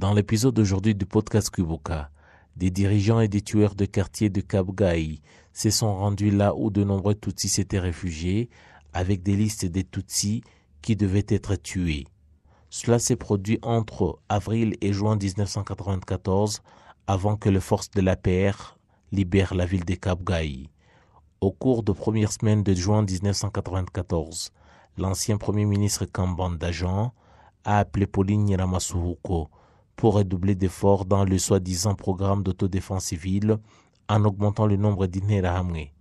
Dans l'épisode d'aujourd'hui du podcast Kuboka, des dirigeants et des tueurs de quartier de Kabgayi se sont rendus là où de nombreux Tutsis s'étaient réfugiés, avec des listes des Tutsis qui devaient être tués. Cela s'est produit entre avril et juin 1994, avant que les forces de l'APR libèrent la ville de Kabgayi. Au cours des premières semaines de juin 1994, l'ancien premier ministre Kambanda-Jean a appelé Pauline Nyiramassouhouko pour redoubler d'efforts dans le soi-disant programme d'autodéfense civile en augmentant le nombre d'Interahamwe.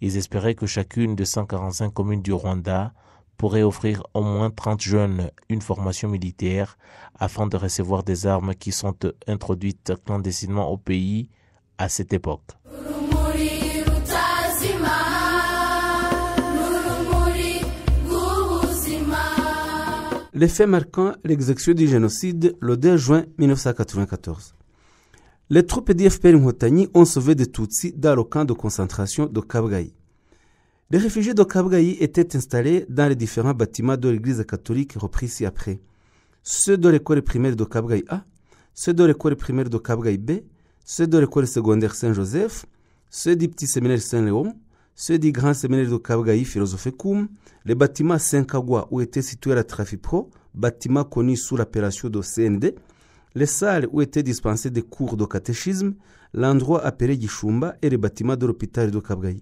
Ils espéraient que chacune des 145 communes du Rwanda pourrait offrir au moins 30 jeunes une formation militaire afin de recevoir des armes qui sont introduites clandestinement au pays à cette époque. Les faits marquant l'exécution du génocide le 2 juin 1994. Les troupes d'IFPR Inkotanyi ont sauvé des Tutsis dans le camp de concentration de Kabgayi. Les réfugiés de Kabgayi étaient installés dans les différents bâtiments de l'église catholique repris ci-après. Ceux de l'école primaire de Kabgayi A, ceux de l'école primaire de Kabgayi B, ceux de l'école secondaire Saint-Joseph, ceux du petit séminaire Saint-Léon, ceux du grand séminaire de Kabgayi Philosophicum, les bâtiments Saint-Kagwa où était situé la Trafipro, bâtiment connu sous l'appellation de CND, les salles où étaient dispensés des cours de catéchisme, l'endroit appelé Gishumba et les bâtiments de l'hôpital de Kabgayi.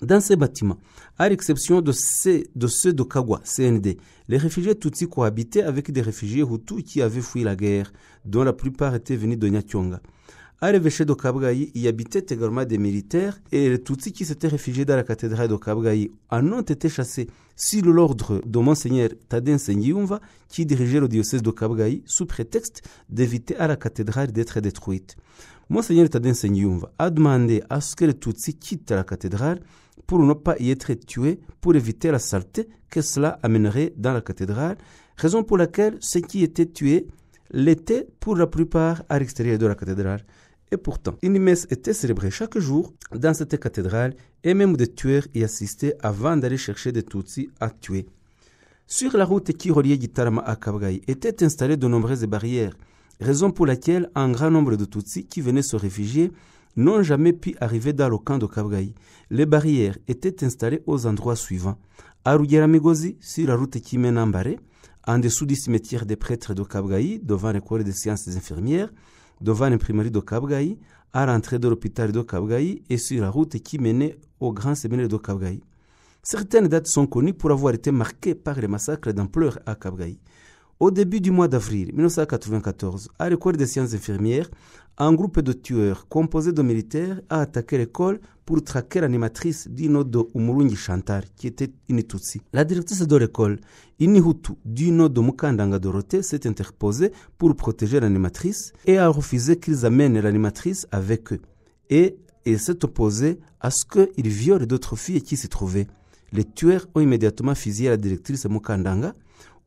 Dans ces bâtiments, à l'exception de ceux de Kagwa, CND, les réfugiés Tutsis cohabitaient avec des réfugiés Hutus qui avaient fui la guerre, dont la plupart étaient venus de Nyakyonga. À l'évêché de Kabgayi, y habitaient également des militaires et les Tutsis qui s'étaient réfugiés dans la cathédrale de Kabgayi en ont été chassés sur l'ordre de Monseigneur Tadin Nsengiyumva qui dirigeait le diocèse de Kabgayi sous prétexte d'éviter à la cathédrale d'être détruite. Monseigneur Tadin Nsengiyumva a demandé à ce que les Tutsis quittent la cathédrale pour ne pas y être tués pour éviter la saleté que cela amènerait dans la cathédrale, raison pour laquelle ceux qui étaient tués l'étaient pour la plupart à l'extérieur de la cathédrale. Et pourtant, une messe était célébrée chaque jour dans cette cathédrale et même des tueurs y assistaient avant d'aller chercher des Tutsis à tuer. Sur la route qui reliait Gitarama à Kabgayi étaient installées de nombreuses barrières, raison pour laquelle un grand nombre de Tutsis qui venaient se réfugier n'ont jamais pu arriver dans le camp de Kabgayi. Les barrières étaient installées aux endroits suivants. À Rugeramigozi, sur la route qui mène à Mbare, en dessous du cimetière des prêtres de Kabgayi, devant l'école des sciences infirmières, devant l'imprimerie de Kabgayi, à l'entrée de l'hôpital de Kabgayi et sur la route qui menait au grand séminaire de Kabgayi. Certaines dates sont connues pour avoir été marquées par les massacres d'ampleur à Kabgayi. Au début du mois d'avril 1994, à l'école des sciences infirmières, un groupe de tueurs composé de militaires a attaqué l'école pour traquer l'animatrice d'Inodo Umurungi Chantal, qui était une Tutsi. La directrice de l'école, Inihutu d'Inodo Mukandanga Dorothée, s'est interposée pour protéger l'animatrice et a refusé qu'ils amènent l'animatrice avec eux. Et elle s'est opposée à ce qu'ils violent d'autres filles qui s'y trouvaient. Les tueurs ont immédiatement fusillé la directrice Mukandanga,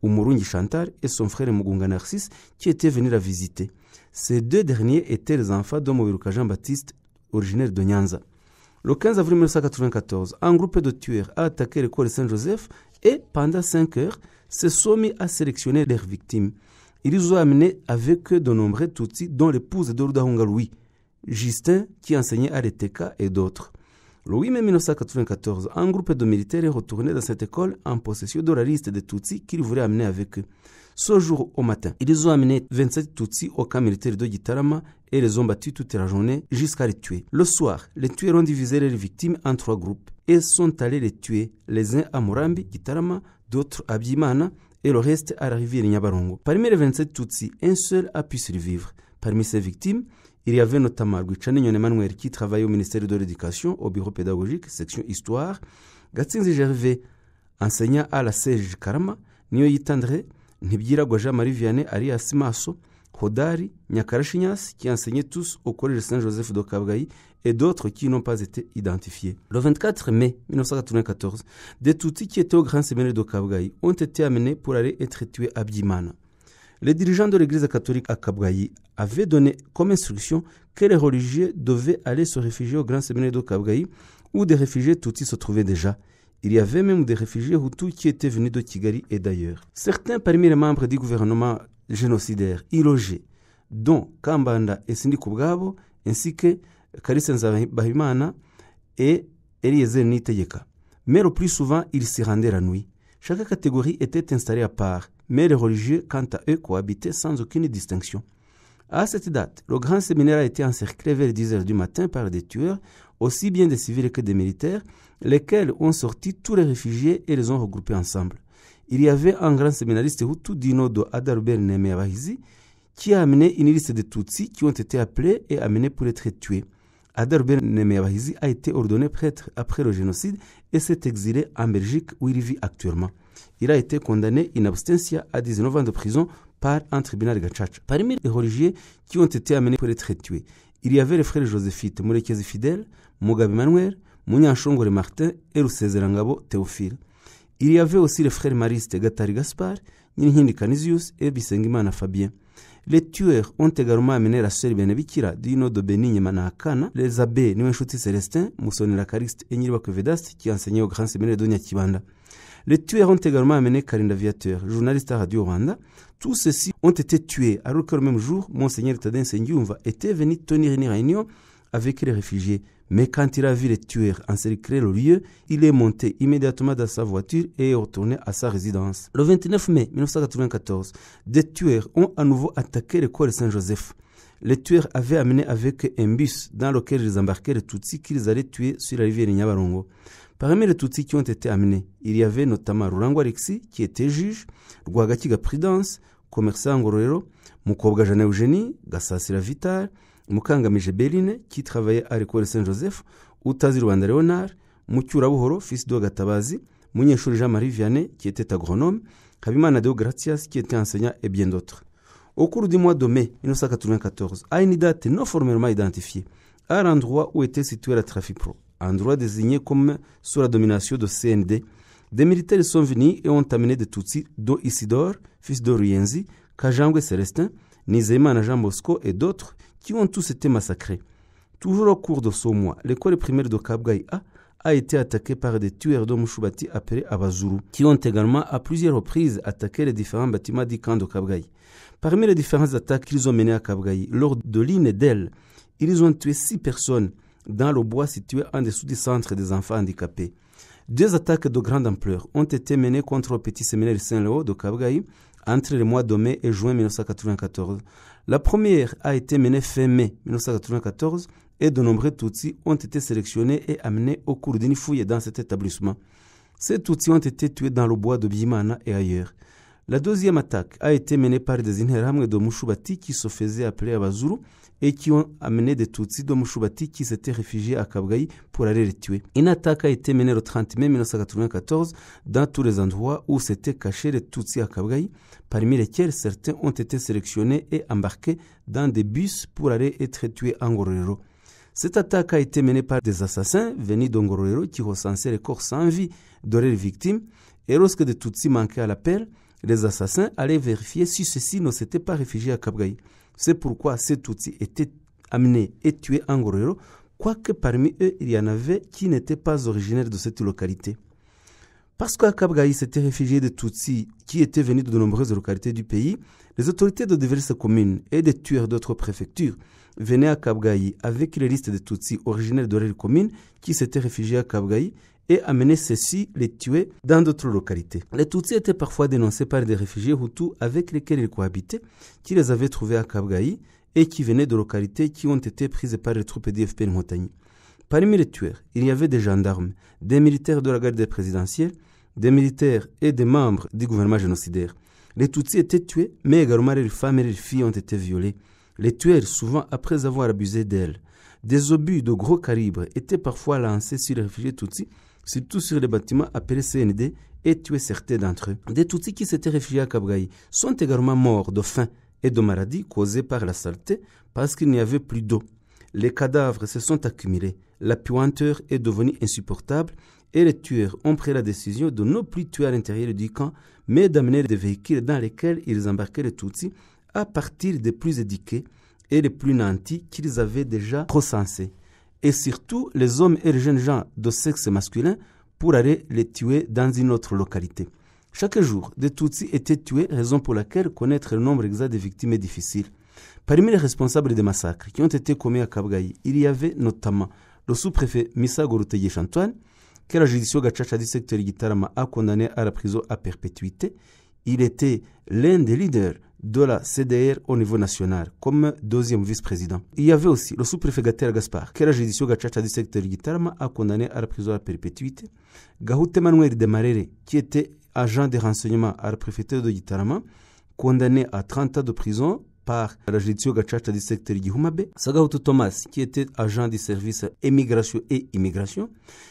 Umurungi Chantal et son frère Mugunga Narcisse qui étaient venus la visiter. Ces deux derniers étaient les enfants de Mobiruka Jean-Baptiste, originaire de Nyanza. Le 15 avril 1994, un groupe de tueurs a attaqué l'école Saint-Joseph et, pendant 5 heures, se sont mis à sélectionner leurs victimes. Ils ont amené avec eux de nombreux Tutsis, dont l'épouse de Rudahunga Louis, Justin, qui enseignait à l'ETK et d'autres. Le 8 mai 1994, un groupe de militaires est retourné dans cette école en possession de la liste des Tutsis qu'ils voulaient amener avec eux. Ce jour au matin, ils ont amené 27 Tutsis au camp militaire de Gitarama et les ont battus toute la journée jusqu'à les tuer. Le soir, les tueurs ont divisé les victimes en 3 groupes et sont allés les tuer, les uns à Murambi, Gitarama, d'autres à Byimana et le reste à la rivière Nyabarongo. Parmi les 27 Tutsis, un seul a pu survivre. Parmi ces victimes, il y avait notamment Guichane Emmanuel qui travaillait au ministère de l'Éducation, au bureau pédagogique, section Histoire, Gatsinzi Gervais, enseignant à la CEJ Karama, Niyoyitandre, Ntibyiragwa Jean-Marie Vianney alias Maso, Hodari, Nyakarashinyas, qui enseignaient tous au collège Saint-Joseph de Kabgayi, et d'autres qui n'ont pas été identifiés. Le 24 mai 1994, des Tutsis qui étaient au grand séminaire de Kabgayi ont été amenés pour aller être tués à Byimana. Les dirigeants de l'église catholique à Kabgayi avaient donné comme instruction que les religieux devaient aller se réfugier au grand séminaire de Kabgayi, où des réfugiés Tutsis se trouvaient déjà. Il y avait même des réfugiés Hutus qui étaient venus de Kigali et d'ailleurs. Certains parmi les membres du gouvernement génocidaires Ilogé, dont Kambanda et Sindi Kubgabo, ainsi que Kalisa Nzabahimana et Eliezer Nitegeka. Mais le plus souvent, ils s'y rendaient la nuit. Chaque catégorie était installée à part, mais les religieux, quant à eux, cohabitaient sans aucune distinction. À cette date, le grand séminaire a été encerclé vers 10 h du matin par des tueurs, aussi bien des civils que des militaires, lesquels ont sorti tous les réfugiés et les ont regroupés ensemble. Il y avait un grand séminariste Hutu, Dinodo Adalbert Nemeabahizi, qui a amené une liste de Tutsis qui ont été appelés et amenés pour être tués. Adalbert Nemeabahizi a été ordonné prêtre après le génocide et s'est exilé en Belgique où il vit actuellement. Il a été condamné in absentia à 19 ans de prison par un tribunal Gacaca. Parmi les religieux qui ont été amenés pour être tués, il y avait les frères Joséphite, Murekezi Fidèle, Mugabe Emmanuel, Munyanshongore Martin et Rusezerangabo Théophile. Il y avait aussi les frères maristes Gatari Gaspard, Nyinhindi Canisius et Bisengimana Fabien. Les tueurs ont également amené la sœur Benebikira Dino de Benigne Manakana, les abbés Niwenshuti Célestin, Moussonela Cariste et Nyiribakwe Vedaste qui enseignaient au grand séminaire de Nyakibanda. Les tueurs ont également amené Karinda Viateur, journaliste à Radio Rwanda. Tous ceux-ci ont été tués alors que le même jour, Monseigneur Tadin Sengyumva était venu tenir une réunion avec les réfugiés. Mais quand il a vu les tueurs encercler le lieu, il est monté immédiatement dans sa voiture et est retourné à sa résidence. Le 29 mai 1994, des tueurs ont à nouveau attaqué l'école Saint-Joseph. Les tueurs avaient amené avec eux un bus dans lequel ils embarquaient les Tutsis qu'ils allaient tuer sur la rivière Nyabarongo. Parmi les Tutsis qui ont été amenés, il y avait notamment Rurango Alexis, qui était juge, Rwagakiga Prudence, commerçant Ngororero, Mukobwa Jeanne Eugénie, Gasasira Vital, Mukangamije Beline, qui travaillait à l'école Saint-Joseph, Utazi Rwanda Léonard, Mucyura Buhoro, fils de Gatabazi, Munyeshuri Jean-Marie Vianney, qui était agronome, Habimana Deo Gratias, qui était enseignant, et bien d'autres. Au cours du mois de mai 1994, à une date non formellement identifiée, à l'endroit où était situé la Trafipro, endroit désigné comme sous la domination de CND, des militaires sont venus et ont amené des Tutsis, dont Isidore, fils de Ruyenzi, Kajangwe Célestin, Nizeyimana Jean Bosco et d'autres, qui ont tous été massacrés. Toujours au cours de ce mois, l'école primaire de Kabgayi a été attaquée par des tueurs de Mushubati appelés Abazuru, qui ont également à plusieurs reprises attaqué les différents bâtiments du camp de Kabgayi. Parmi les différentes attaques qu'ils ont menées à Kabgayi, lors de l'île d'El, ils ont tué 6 personnes dans le bois situé en dessous du centre des enfants handicapés. 2 attaques de grande ampleur ont été menées contre le petit séminaire Saint-Léo de Kabgayi entre les mois de mai et juin 1994. La première a été menée fin mai 1994 et de nombreux Tutsis ont été sélectionnés et amenés au cours d'une fouille dans cet établissement. Ces Tutsis ont été tués dans le bois de Bimana et ailleurs. La deuxième attaque a été menée par des Interahamwe de Mushubati qui se faisaient appeler Abazuru et qui ont amené des Tutsis de Mushubati qui s'étaient réfugiés à Kabgayi pour aller les tuer. Une attaque a été menée le 30 mai 1994 dans tous les endroits où s'étaient cachés les Tutsis à Kabgayi, parmi lesquels certains ont été sélectionnés et embarqués dans des bus pour aller être tués en Ngororero. Cette attaque a été menée par des assassins venus de Ngororero qui recensaient les corps sans vie de leurs victimes et lorsque des Tutsis manquaient à l'appel, les assassins allaient vérifier si ceux-ci ne s'étaient pas réfugiés à Kabgayi. C'est pourquoi ces Tutsis étaient amenés et tués en Ngororero, quoique parmi eux, il y en avait qui n'étaient pas originaires de cette localité. Parce qu'à Kabgayi s'étaient réfugiés des Tutsis qui étaient venus de nombreuses localités du pays, les autorités de diverses communes et des tueurs d'autres préfectures venaient à Kabgayi avec les listes de Tutsis originaires de leur commune qui s'étaient réfugiés à Kabgayi et amenaient ceux-ci les tuer dans d'autres localités. Les Tutsis étaient parfois dénoncés par des réfugiés Hutus avec lesquels ils cohabitaient, qui les avaient trouvés à Kabgayi et qui venaient de localités qui ont été prises par les troupes d'IFP Nkotany. Parmi les tueurs, il y avait des gendarmes, des militaires de la garde présidentielle, des militaires et des membres du gouvernement génocidaire. Les Tutsis étaient tués, mais également les femmes et les filles ont été violées. Les tueurs, souvent après avoir abusé d'elles. Des obus de gros calibre étaient parfois lancés sur les réfugiés Tutsis, surtout sur les bâtiments appelés CND, et tuaient certains d'entre eux. Des Tutsis qui s'étaient réfugiés à Kabgayi sont également morts de faim et de maladies causées par la saleté parce qu'il n'y avait plus d'eau. Les cadavres se sont accumulés, la puanteur est devenue insupportable et les tueurs ont pris la décision de ne plus tuer à l'intérieur du camp, mais d'amener des véhicules dans lesquels ils embarquaient les Tutsis à partir des plus éduqués et les plus nantis qu'ils avaient déjà recensés. Et surtout les hommes et les jeunes gens de sexe masculin pour aller les tuer dans une autre localité. Chaque jour, des Tutsis étaient tués, raison pour laquelle connaître le nombre exact des victimes est difficile. Parmi les responsables des massacres qui ont été commis à Kabgayi, il y avait notamment le sous-préfet Misago Rutegesha Antoine, que la judiciaire Gachacha du secteur Gitarama a condamné à la prison à perpétuité. Il était l'un des leaders de la CDR au niveau national, comme deuxième vice-président. Il y avait aussi le sous-préfet Gatera Gaspard, que la judiciaire Gachacha du secteur Gitarama a condamné à la prison à perpétuité. Gahute Manuel de Marere, qui était agent de renseignement à la préfecture de Gitarama, condamné à 30 ans de prison par la judiciaire Gachacha du secteur Gihumabe. Sagahutu Thomas, qui était agent du service émigration et immigration.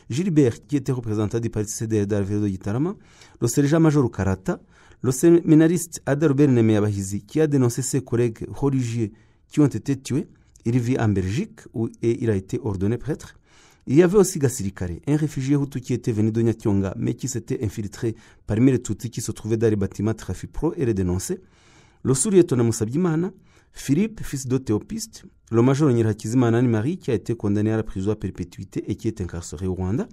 Gilbert, qui était représentant du parti CDR de la ville de Gitarama. Le sergent-major Karata. Le séminariste Adalbert Nemeyabahizi, qui a dénoncé ses collègues religieux qui ont été tués. Il vit en Belgique et il a été ordonné prêtre. Il y avait aussi Gassirikare, un réfugié Hutu qui était venu de Nyakyonga, mais qui s'était infiltré parmi les Tutsis qui se trouvaient dans les bâtiments Trafipro et les dénonçait. Le sous-lieutenant Musabyimana, Philippe, fils de Théopiste, le major Nyirakizimana Marie, qui a été condamné à la prison à perpétuité et qui est incarcéré au Rwanda.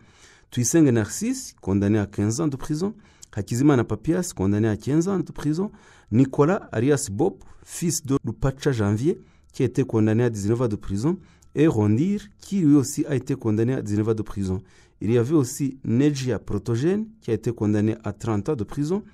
Tuyisenge Narcisse, condamné à 15 ans de prison. Hakizimana Papias, condamné à 15 ans de prison. Nicolas Arias Bob, fils de Lupacha Janvier, qui a été condamné à 19 ans de prison. Et Rondir, qui lui aussi a été condamné à 19 ans de prison. Il y avait aussi Nejia Protogène, qui a été condamné à 30 ans de prison.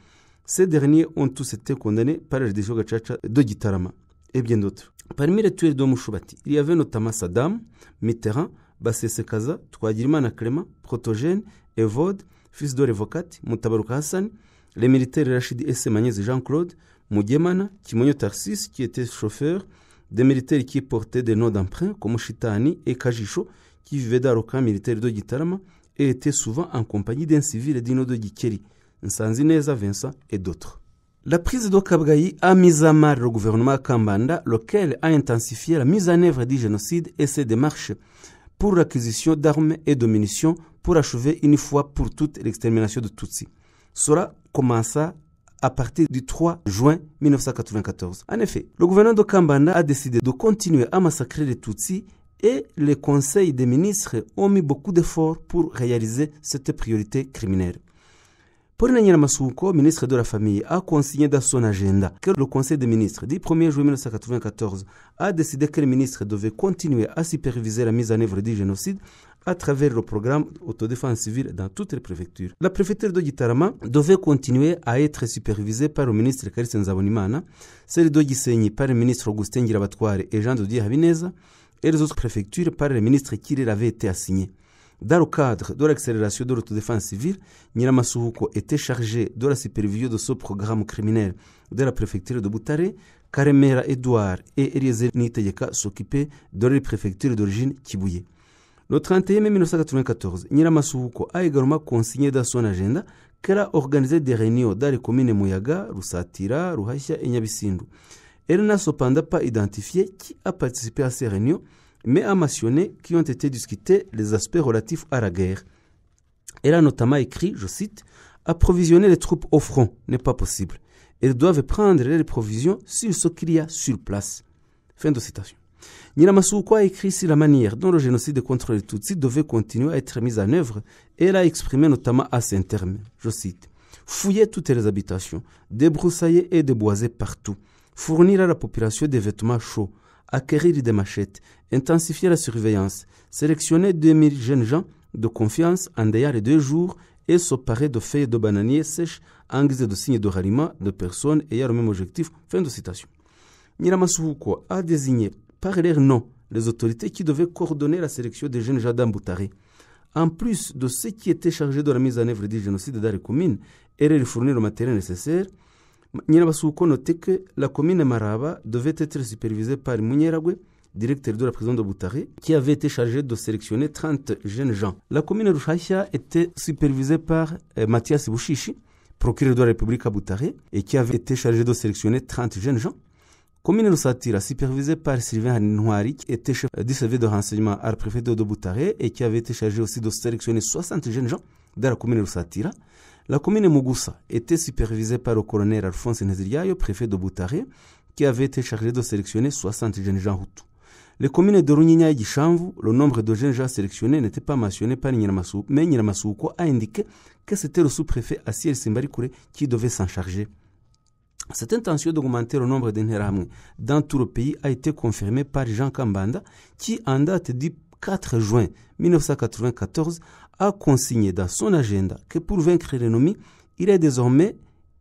Ces derniers ont tous été condamnés par la judiciaire Gachacha de Gitarama et bien d'autres. Parmi les tueurs d'Omushubati, il y avait notamment Saddam, Mitterrand, Bassese Kaza, Twagirimana Clément, Protogène, Evode, fils de Revokati, Mutabaruka Hassan, les militaires Rachidi Essemanyez Jean-Claude, Mugemana, Kimonyo Tarsis, qui était chauffeur, des militaires qui portaient des noms d'emprunt comme Shitani et Kajisho, qui vivaient dans le camp militaire de Gitarama et étaient souvent en compagnie d'un civil Dino de Gikeri, Nsanzineza Vincent et d'autres. La prise de Kabgayi a mis à mal le gouvernement Kambanda, lequel a intensifié la mise en œuvre du génocide et ses démarches pour l'acquisition d'armes et de munitions pour achever une fois pour toutes l'extermination de Tutsis. Cela commença à partir du 3 juin 1994. En effet, le gouvernement de Kambanda a décidé de continuer à massacrer les Tutsis et les conseils des ministres ont mis beaucoup d'efforts pour réaliser cette priorité criminelle. Paulina Nyiramasuhuko, ministre de la Famille, a consigné dans son agenda que le Conseil des ministres du 1er juillet 1994 a décidé que les ministres devaient continuer à superviser la mise en œuvre du génocide à travers le programme autodéfense civile dans toutes les préfectures. La préfecture de Gitarama devait continuer à être supervisée par le ministre Kalisa Nzabonimana, celle de Gisenyi par le ministre Augustin Ngirabatware et Jean de Dieu Habineza, et les autres préfectures par les ministres qui leur avaient été assignés. Dans le cadre de l'accélération de l'autodéfense civile, Nyiramasuhuko était chargé de la supervision de ce programme criminel de la préfecture de Butare. Karemera Edouard et Eliezer Niyitegeka s'occupaient de la préfecture d'origine Kibuye. Le 31 mai 1994, Nyiramasuhuko a également consigné dans son agenda qu'elle a organisé des réunions dans les communes Muyaga, Rusatira, Ruhashya et Nyabisindu. Elle n'a cependant pas identifié qui a participé à ces réunions, mais a mentionné qui ont été discutés les aspects relatifs à la guerre. Elle a notamment écrit, je cite, « Approvisionner les troupes au front n'est pas possible. Elles doivent prendre les provisions sur ce qu'il y a sur place. » Fin de citation. Nyiramasuhuko a écrit sur la manière dont le génocide contre les Tutsis devait continuer à être mis en œuvre et elle a exprimé notamment à ces termes, je cite, « Fouiller toutes les habitations, débroussailler et déboiser partout, fournir à la population des vêtements chauds, acquérir des machettes, intensifier la surveillance, sélectionner 2000 jeunes gens de confiance en dehors de 2 jours et se parer de feuilles de bananier sèches en guise de signe de ralliement de personnes ayant le même objectif. » Fin de citation. Nyiramasuhuko a désigné par leur nom les autorités qui devaient coordonner la sélection des jeunes gens d'Ambutare. En plus de ceux qui étaient chargés de la mise en œuvre du génocide dans les communes et de fournir le matériel nécessaire, Nyiramasuhuko notait que la commune Maraba devait être supervisée par Munyeragwe, directeur de la prison de Butare, qui avait été chargé de sélectionner 30 jeunes gens. La commune Rushashya était supervisée par Mathias Bushishi, procureur de la République à Butare, et qui avait été chargé de sélectionner 30 jeunes gens. Commune Rusatira, supervisée par Sylvain Hanouari, qui était chef du service de renseignement à la préfecture de Butare, et qui avait été chargé aussi de sélectionner 60 jeunes gens dans la commune Rusatira. La commune Mugusa était supervisée par le colonel Alphonse Neziriayo, préfet de Butare, qui avait été chargé de sélectionner 60 jeunes gens Hutus. Les communes de Runyinya et Gishamvu, le nombre de jeunes gens sélectionnés n'était pas mentionné par Nyiramasouko, mais Nyiramasouko a indiqué que c'était le sous-préfet Asiel Simbarikure qui devait s'en charger. Cette intention d'augmenter le nombre d'Interahamwe dans tout le pays a été confirmée par Jean Kambanda, qui, en date du 4 juin 1994, a consigné dans son agenda que pour vaincre l'ennemi, il est désormais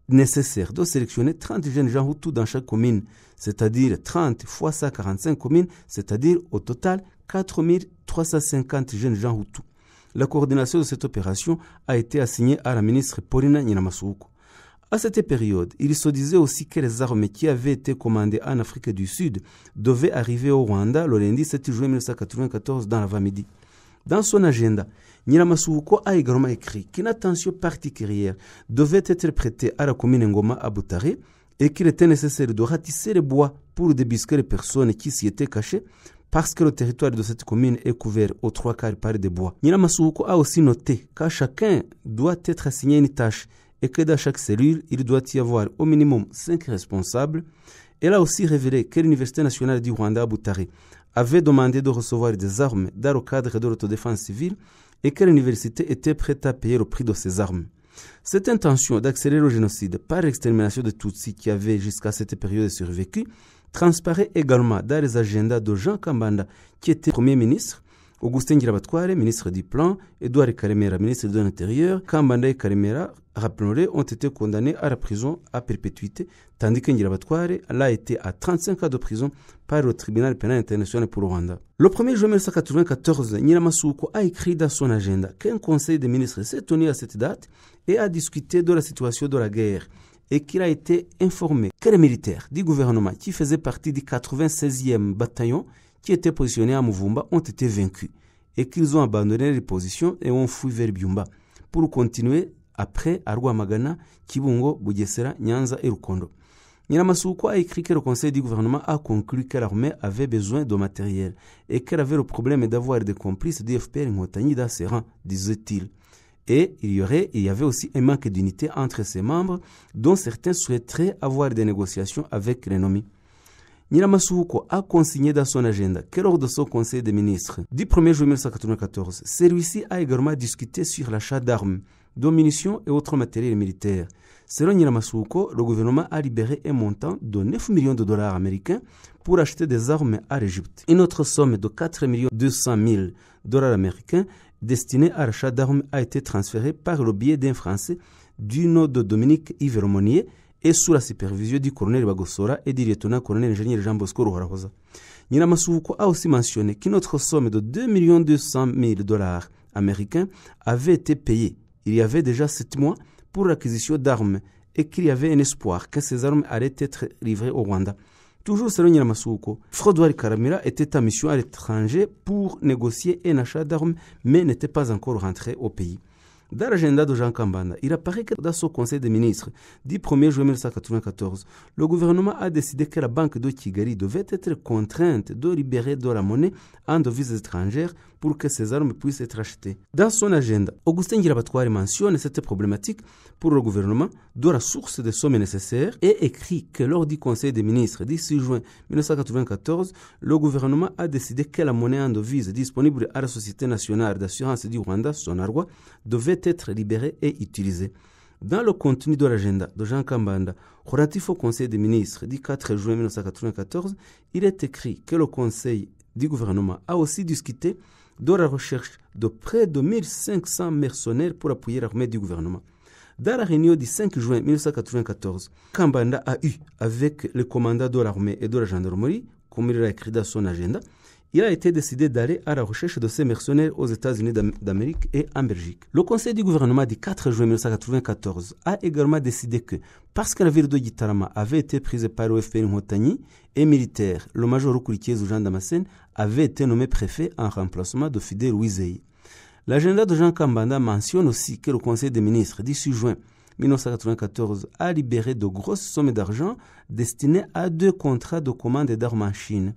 nécessaire de sélectionner 30 jeunes gens Hutus dans chaque commune, c'est-à-dire 30 fois 145 communes, c'est-à-dire au total 4350 jeunes gens Hutus. La coordination de cette opération a été assignée à la ministre Paulina Nyiramasouko. À cette période, il se disait aussi que les armes qui avaient été commandées en Afrique du Sud devaient arriver au Rwanda le lundi 7 juin 1994 dans l'avant-midi. Dans son agenda, Nyiramasouko a également écrit qu'une attention particulière devait être prêtée à la commune Ngoma à Butare et qu'il était nécessaire de ratisser les bois pour débusquer les personnes qui s'y étaient cachées parce que le territoire de cette commune est couvert aux 3/4 par des bois. Nyiramasouko a aussi noté qu'à chacun doit être assigné une tâche et que dans chaque cellule, il doit y avoir au minimum 5 responsables. Elle a aussi révélé que l'Université nationale du Rwanda à Butare avait demandé de recevoir des armes dans le cadre de l'autodéfense civile et que l'université était prête à payer le prix de ces armes. Cette intention d'accélérer le génocide par l'extermination de Tutsis qui avait jusqu'à cette période survécu transparaît également dans les agendas de Jean Kambanda, qui était Premier ministre, Augustin Ngirabatware, ministre du Plan, Edouard Karemera, ministre de l'Intérieur. Kambanda et Karemera, rappelons-le, ont été condamnés à la prison à perpétuité, tandis que Ngirabatware l'a été à 35 ans de prison par le tribunal pénal international pour le Rwanda. Le 1er juin 1994, Nyiramasouko a écrit dans son agenda qu'un conseil des ministres s'est tenu à cette date et a discuté de la situation de la guerre et qu'il a été informé que les militaires du gouvernement qui faisaient partie du 96e bataillon qui étaient positionnés à Muvumba ont été vaincus et qu'ils ont abandonné les positions et ont fui vers Byumba pour continuer après à Rwamagana, Kibungo, Bugesera, Nyanza et Rukondo. Nyiramasouko a écrit que le conseil du gouvernement a conclu que l'armée avait besoin de matériel et qu'elle avait le problème d'avoir des complices du FPR Inkotanyi dans ses rangs, disait-il. Et il y avait aussi un manque d'unité entre ses membres, dont certains souhaiteraient avoir des négociations avec l'ennemi. Nyiramasouko a consigné dans son agenda que lors de son conseil des ministres du 1er juillet 1994, celui-ci a également discuté sur l'achat d'armes, de munitions et autres matériels militaires. Selon Nyiramasouko, le gouvernement a libéré un montant de 9 millions de dollars américains pour acheter des armes à l'Égypte. Une autre somme de 4 200 000 dollars américains destinée à l'achat d'armes a été transférée par le biais d'un Français du nom de Dominique Yves Romonier et sous la supervision du colonel Bagosora et du lieutenant-colonel ingénieur Jean Bosco Ruhorahoza. Nyiramasouko a aussi mentionné qu'une autre somme de 2 200 000 dollars américains avait été payée il y avait déjà 7 mois pour l'acquisition d'armes et qu'il y avait un espoir que ces armes allaient être livrées au Rwanda. Toujours selon Nyiramasouko, Frodouari Karamira était en mission à l'étranger pour négocier un achat d'armes mais n'était pas encore rentré au pays. Dans l'agenda de Jean Kambanda, il apparaît que dans son conseil des ministres du 1er juin 1994, le gouvernement a décidé que la banque de Kigali devait être contrainte de libérer de la monnaie en devises étrangères pour que ces armes puissent être achetées. Dans son agenda, Augustin Ngirabatware mentionne cette problématique pour le gouvernement de la source des sommes nécessaires et écrit que lors du conseil des ministres du 6 juin 1994, le gouvernement a décidé que la monnaie en devises disponible à la Société nationale d'assurance du Rwanda, Sonarwa, devait être libérée et utilisée. Dans le contenu de l'agenda de Jean Kambanda, relatif au Conseil des ministres du 4 juin 1994, il est écrit que le Conseil du gouvernement a aussi discuté de la recherche de près de 1500 mercenaires pour appuyer l'armée du gouvernement. Dans la réunion du 5 juin 1994, Kambanda a eu avec le commandant de l'armée et de la gendarmerie, comme il l'a écrit dans son agenda, il a été décidé d'aller à la recherche de ces mercenaires aux États-Unis d'Amérique et en Belgique. Le conseil du gouvernement du 4 juin 1994 a également décidé que, parce que la ville de Gitarama avait été prise par le FPR Inkotanyi et militaire, le major Rukurikiyezu Jean Damascène avait été nommé préfet en remplacement de Fidèle Uwizeye. L'agenda de Jean Kambanda mentionne aussi que le conseil des ministres du 6 juin 1994 a libéré de grosses sommes d'argent destinées à 2 contrats de commande d'armes en Chine.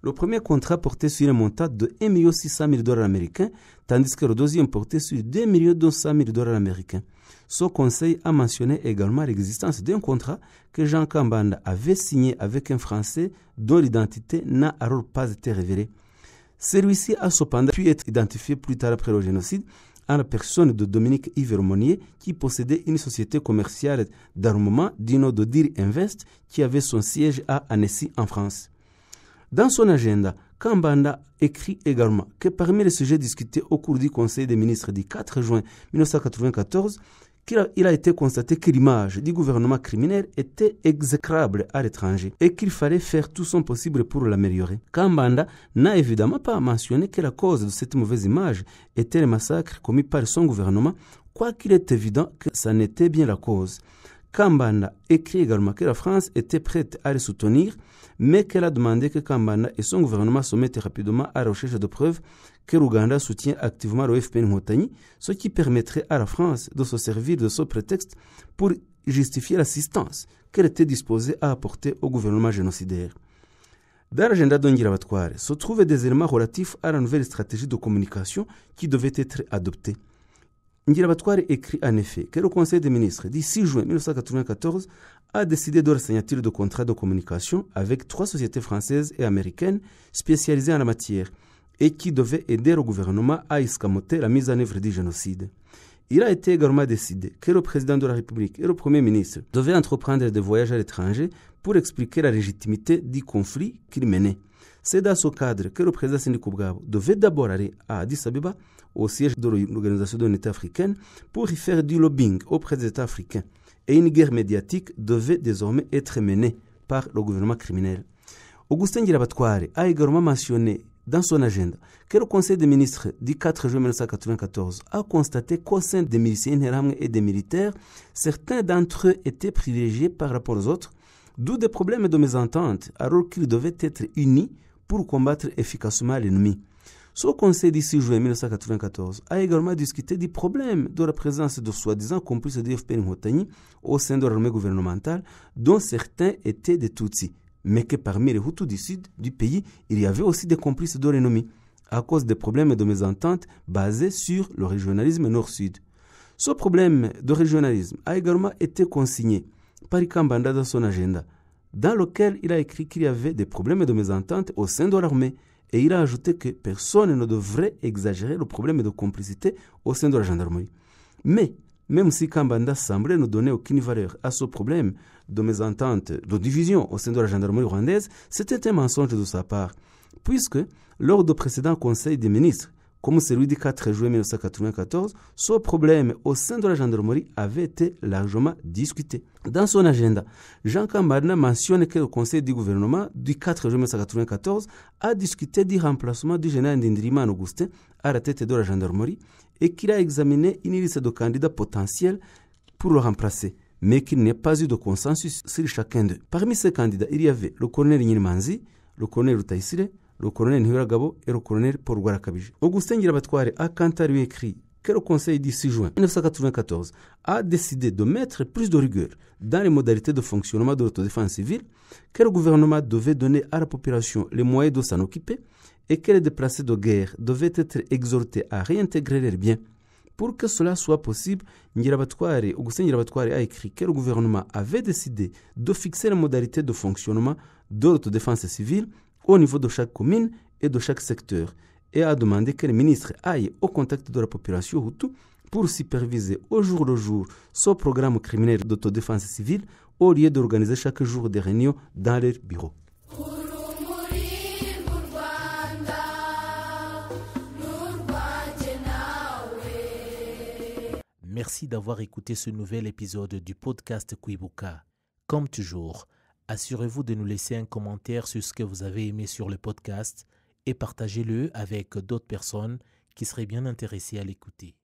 Le premier contrat portait sur un montant de 1 600 000 $ américains, tandis que le deuxième portait sur 2 200 000 $ américains. Ce conseil a mentionné également l'existence d'un contrat que Jean Kambanda avait signé avec un Français dont l'identité n'a alors pas été révélée. Celui-ci a cependant pu être identifié plus tard après le génocide en la personne de Dominique Yves-Romonier, qui possédait une société commerciale d'armement Dino Dodir Invest qui avait son siège à Annecy en France. Dans son agenda, Kambanda écrit également que parmi les sujets discutés au cours du Conseil des ministres du 4 juin 1994, il a été constaté que l'image du gouvernement criminel était exécrable à l'étranger et qu'il fallait faire tout son possible pour l'améliorer. Kambanda n'a évidemment pas mentionné que la cause de cette mauvaise image était le massacre commis par son gouvernement, quoiqu'il est évident que ça n'était bien la cause. Kambanda écrit également que la France était prête à le soutenir, mais qu'elle a demandé que Kambanda et son gouvernement se mettent rapidement à la recherche de preuves que l'Ouganda soutient activement le FPN Nkotany, ce qui permettrait à la France de se servir de ce prétexte pour justifier l'assistance qu'elle était disposée à apporter au gouvernement génocidaire. Dans l'agenda d'Ongirabatware se trouvent des éléments relatifs à la nouvelle stratégie de communication qui devait être adoptée. Ngirabatware écrit en effet que le Conseil des ministres du 6 juin 1994 a décidé de la signature de contrats de communication avec 3 sociétés françaises et américaines spécialisées en la matière et qui devaient aider le gouvernement à escamoter la mise en œuvre du génocide. Il a été également décidé que le président de la République et le Premier ministre devaient entreprendre des voyages à l'étranger pour expliquer la légitimité du conflit qu'ils menaient. C'est dans ce cadre que le président Sindi Koubrabo devait d'abord aller à Addis Abeba, au siège de l'Organisation de l'Unité africaine, pour y faire du lobbying auprès des États africains. Et une guerre médiatique devait désormais être menée par le gouvernement criminel. Augustin Ngirabatware a également mentionné dans son agenda que le Conseil des ministres du 4 juin 1994 a constaté qu'au sein des miliciens et des militaires, certains d'entre eux étaient privilégiés par rapport aux autres, d'où des problèmes de mésentente alors qu'ils devaient être unis pour combattre efficacement l'ennemi. Ce Conseil du 6 juin 1994 a également discuté du problème de la présence de soi-disant complices de FPN Nkotany au sein de l'armée gouvernementale, dont certains étaient des Tutsis, mais que parmi les Hutus du sud du pays, il y avait aussi des complices de l'ennemi, à cause des problèmes de mésentente basés sur le régionalisme nord-sud. Ce problème de régionalisme a également été consigné par Kambanda dans son agenda, dans lequel il a écrit qu'il y avait des problèmes de mésentente au sein de l'armée, et il a ajouté que personne ne devrait exagérer le problème de complicité au sein de la gendarmerie. Mais, même si Kambanda semblait ne donner aucune valeur à ce problème de mésentente, de division au sein de la gendarmerie rwandaise, c'était un mensonge de sa part, puisque lors de précédents conseils des ministres, comme celui du 4 juin 1994, ce problème au sein de la gendarmerie avait été largement discuté. Dans son agenda, Jean Kambanda mentionne que le conseil du gouvernement du 4 juin 1994 a discuté du remplacement du général Ndindirima Augustin à la tête de la gendarmerie et qu'il a examiné une liste de candidats potentiels pour le remplacer, mais qu'il n'y a pas eu de consensus sur chacun d'eux. Parmi ces candidats, il y avait le colonel Nyirimanzi, le colonel Rutayisire, le colonel Ntihiragabo et le colonel Paul Rwarakabije. Augustin Ngirabatware a quant à lui écrit que le Conseil du 6 juin 1994 a décidé de mettre plus de rigueur dans les modalités de fonctionnement de l'autodéfense civile, que le gouvernement devait donner à la population les moyens de s'en occuper et que les déplacés de guerre devaient être exhortés à réintégrer leurs biens. Pour que cela soit possible, Augustin Ngirabatware a écrit que le gouvernement avait décidé de fixer les modalités de fonctionnement de l'autodéfense civile au niveau de chaque commune et de chaque secteur, et a demandé que les ministres aillent au contact de la population Hutu pour superviser au jour le jour ce programme criminel d'autodéfense civile au lieu d'organiser chaque jour des réunions dans leurs bureaux. Merci d'avoir écouté ce nouvel épisode du podcast Kwibuka. Comme toujours, assurez-vous de nous laisser un commentaire sur ce que vous avez aimé sur le podcast et partagez-le avec d'autres personnes qui seraient bien intéressées à l'écouter.